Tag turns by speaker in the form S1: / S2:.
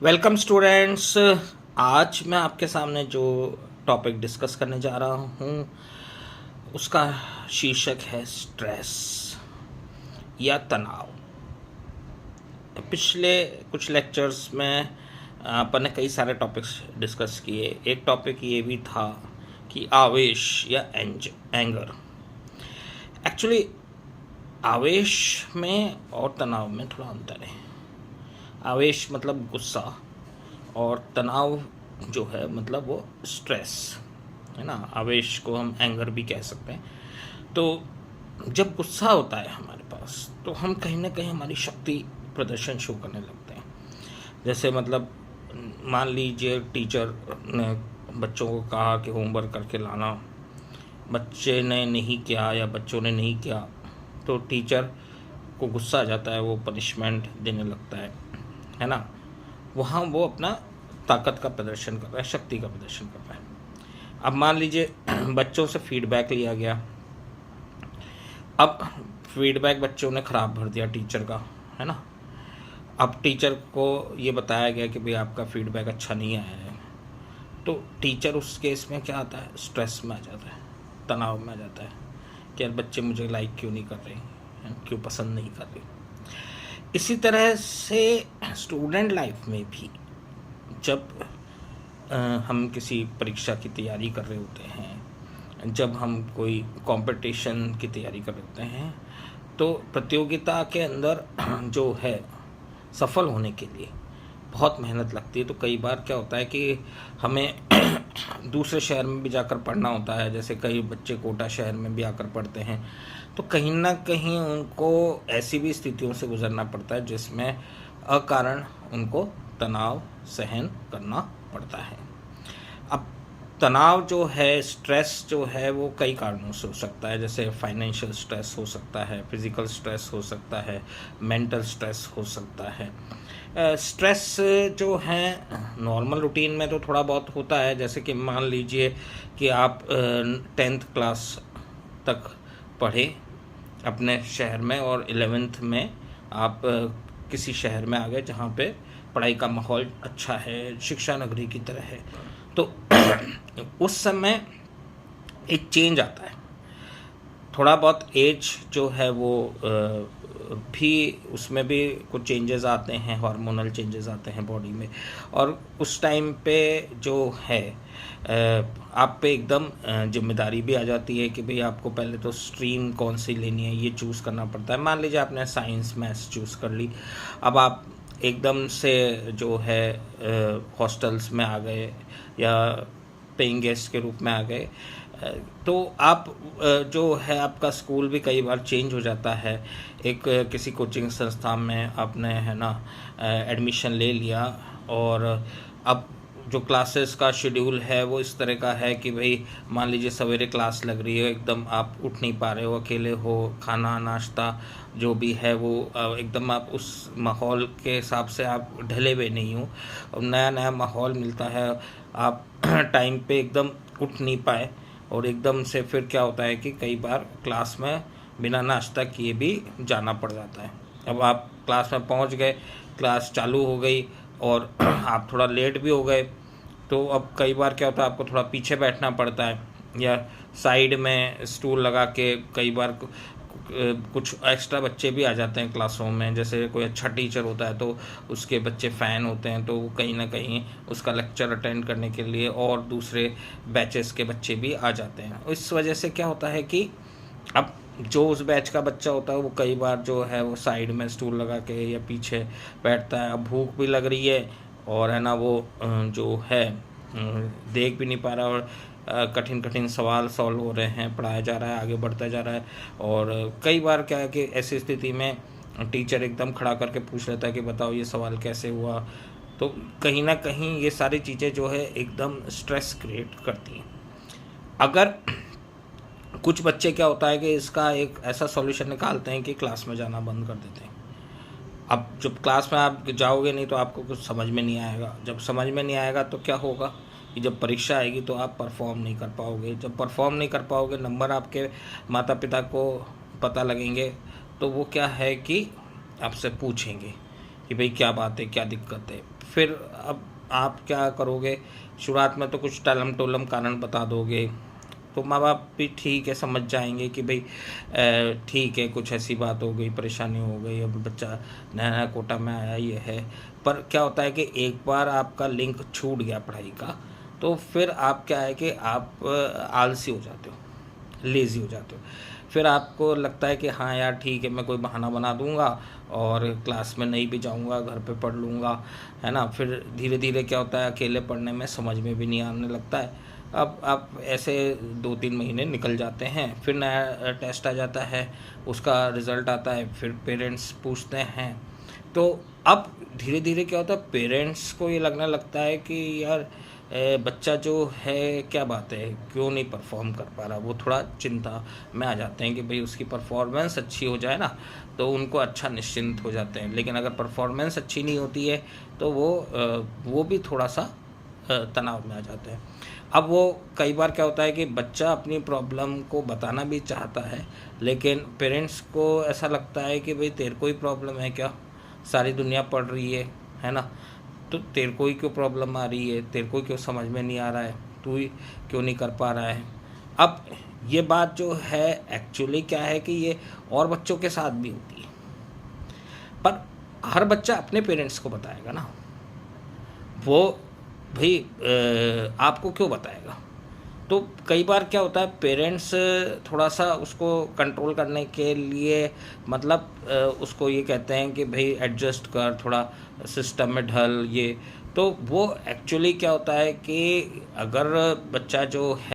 S1: Welcome students. आज मैं आपके सामने जो टॉपिक डिस्कस करने जा रहा हूँ उसका शीर्षक है स्ट्रेस या तनाव। पिछले कुछ लेक्चर्स में अपन ने कई सारे टॉपिक्स डिस्कस किए। एक टॉपिक ये भी था कि आवेश या एंगर। एक्चुअली आवेश में और तनाव में थोड़ा अंतर है। आवेश मतलब गुस्सा और तनाव जो है मतलब वो स्ट्रेस है ना। आवेश को हम एंगर भी कह सकते हैं। तो जब गुस्सा होता है हमारे पास तो हम कहीं ना कहीं हमारी शक्ति प्रदर्शन शो करने लगते हैं। जैसे मतलब मान लीजिए टीचर ने बच्चों को कहा कि होमवर्क करके लाना, बच्चे ने नहीं किया या बच्चों ने नहीं किया तो टीचर को गुस्सा आ जाता है, वो पनिशमेंट देने लगता है ना। वहाँ वो अपना ताकत का प्रदर्शन कर रहा है, शक्ति का प्रदर्शन कर रहा है। अब मान लीजिए बच्चों से फीडबैक लिया गया। अब फीडबैक बच्चों ने ख़राब भर दिया टीचर का, है ना। अब टीचर को ये बताया गया कि भाई आपका फीडबैक अच्छा नहीं आया है, तो टीचर उस केस में क्या आता है, स्ट्रेस में आ जाता है, तनाव में आ जाता है कि यार बच्चे मुझे लाइक क्यों नहीं कर रहे हैं, क्यों पसंद नहीं कर रहे। इसी तरह से स्टूडेंट लाइफ में भी जब हम किसी परीक्षा की तैयारी कर रहे होते हैं, जब हम कोई कंपटीशन की तैयारी कर रहे होते हैं, तो प्रतियोगिता के अंदर जो है सफल होने के लिए बहुत मेहनत लगती है। तो कई बार क्या होता है कि हमें दूसरे शहर में भी जाकर पढ़ना होता है। जैसे कई बच्चे कोटा शहर में भी आकर पढ़ते हैं, तो कहीं ना कहीं उनको ऐसी भी स्थितियों से गुजरना पड़ता है जिसमें अकारण उनको तनाव सहन करना पड़ता है। अब तनाव जो है, स्ट्रेस जो है, वो कई कारणों से हो सकता है। जैसे फाइनेंशियल स्ट्रेस हो सकता है, फिजिकल स्ट्रेस हो सकता है, मेंटल स्ट्रेस हो सकता है। स्ट्रेस जो है नॉर्मल रूटीन में तो थोड़ा बहुत होता है। जैसे कि मान लीजिए कि आप 10th क्लास तक पढ़े अपने शहर में और 11th में आप किसी शहर में आ गए जहाँ पे पढ़ाई का माहौल अच्छा है, शिक्षा नगरी की तरह है। तो उस समय एक चेंज आता है, थोड़ा बहुत एज जो है वो भी उसमें भी कुछ चेंजेस आते हैं, हार्मोनल चेंजेस आते हैं बॉडी में। और उस टाइम पे जो है आप पे एकदम जिम्मेदारी भी आ जाती है कि भाई आपको पहले तो स्ट्रीम कौन सी लेनी है ये चूज़ करना पड़ता है। मान लीजिए आपने साइंस मैथ्स चूज़ कर ली, अब आप एकदम से जो है हॉस्टल्स में आ गए या पेइंग गेस्ट के रूप में आ गए, तो आप जो है आपका स्कूल भी कई बार चेंज हो जाता है। एक किसी कोचिंग संस्था में आपने है ना एडमिशन ले लिया और अब जो क्लासेस का शेड्यूल है वो इस तरह का है कि भाई मान लीजिए सवेरे क्लास लग रही है, एकदम आप उठ नहीं पा रहे हो, अकेले हो, खाना नाश्ता जो भी है वो एकदम आप उस माहौल के हिसाब से आप ढले हुए नहीं हो और नया नया माहौल मिलता है, आप टाइम पे एकदम उठ नहीं पाए और एकदम से फिर क्या होता है कि कई बार क्लास में बिना नाश्ता किए भी जाना पड़ जाता है। अब आप क्लास में पहुंच गए, क्लास चालू हो गई और आप थोड़ा लेट भी हो गए, तो अब कई बार क्या होता है आपको थोड़ा पीछे बैठना पड़ता है या साइड में स्टूल लगा के। कई बार कुछ एक्स्ट्रा बच्चे भी आ जाते हैं क्लासों में, जैसे कोई अच्छा टीचर होता है तो उसके बच्चे फ़ैन होते हैं, तो वो कहीं ना कहीं उसका लेक्चर अटेंड करने के लिए और दूसरे बैचेस के बच्चे भी आ जाते हैं। इस वजह से क्या होता है कि अब जो उस बैच का बच्चा होता है वो कई बार जो है वो साइड में स्टूल लगा के या पीछे बैठता है। अब भूख भी लग रही है और है ना वो जो है देख भी नहीं पा रहा और कठिन कठिन सवाल सॉल्व हो रहे हैं, पढ़ाया जा रहा है, आगे बढ़ता जा रहा है। और कई बार क्या है कि ऐसी स्थिति में टीचर एकदम खड़ा करके पूछ लेता है कि बताओ ये सवाल कैसे हुआ। तो कहीं ना कहीं ये सारी चीज़ें जो है एकदम स्ट्रेस क्रिएट करती हैं। अगर कुछ बच्चे क्या होता है कि इसका एक ऐसा सॉल्यूशन निकालते हैं कि क्लास में जाना बंद कर देते हैं। अब जब क्लास में आप जाओगे नहीं तो आपको कुछ समझ में नहीं आएगा, जब समझ में नहीं आएगा तो क्या होगा कि जब परीक्षा आएगी तो आप परफॉर्म नहीं कर पाओगे, जब परफॉर्म नहीं कर पाओगे नंबर आपके माता पिता को पता लगेंगे तो वो क्या है कि आपसे पूछेंगे कि भाई क्या बात है, क्या दिक्कत है। फिर अब आप क्या करोगे, शुरुआत में तो कुछ टालम टोलम कारण बता दोगे, तो माँ बाप भी ठीक है समझ जाएंगे कि भाई ठीक है, कुछ ऐसी बात हो गई, परेशानी हो गई, अब बच्चा नया नया कोटा में आया, ये है। पर क्या होता है कि एक बार आपका लिंक छूट गया पढ़ाई का, तो फिर आप क्या है कि आप आलसी हो जाते हो, लेज़ी हो जाते हो। फिर आपको लगता है कि हाँ यार ठीक है, मैं कोई बहाना बना दूंगा और क्लास में नहीं भी जाऊंगा, घर पे पढ़ लूँगा, है ना। फिर धीरे धीरे क्या होता है, अकेले पढ़ने में समझ में भी नहीं आने लगता है। अब ऐसे 2-3 महीने निकल जाते हैं, फिर नया टेस्ट आ जाता है, उसका रिज़ल्ट आता है, फिर पेरेंट्स पूछते हैं। तो अब धीरे धीरे क्या होता है, पेरेंट्स को ये लगने लगता है कि यार बच्चा जो है, क्या बात है, क्यों नहीं परफॉर्म कर पा रहा। वो थोड़ा चिंता में आ जाते हैं कि भाई उसकी परफॉर्मेंस अच्छी हो जाए ना, तो उनको अच्छा निश्चिंत हो जाते हैं। लेकिन अगर परफॉर्मेंस अच्छी नहीं होती है तो वो भी थोड़ा सा तनाव में आ जाते हैं। अब वो कई बार क्या होता है कि बच्चा अपनी प्रॉब्लम को बताना भी चाहता है, लेकिन पेरेंट्स को ऐसा लगता है कि भाई तेरे को ही प्रॉब्लम है क्या, सारी दुनिया पढ़ रही है ना, तो तेरे को ही क्यों प्रॉब्लम आ रही है, तेरे को ही क्यों समझ में नहीं आ रहा है, तू ही क्यों नहीं कर पा रहा है। अब ये बात जो है एक्चुअली क्या है कि ये और बच्चों के साथ भी होती है, पर हर बच्चा अपने पेरेंट्स को बताएगा ना, वो भाई आपको क्यों बताएगा। तो कई बार क्या होता है, पेरेंट्स थोड़ा सा उसको कंट्रोल करने के लिए, मतलब उसको ये कहते हैं कि भाई एडजस्ट कर, थोड़ा सिस्टम में ढल, ये। तो वो एक्चुअली क्या होता है कि अगर बच्चा जो है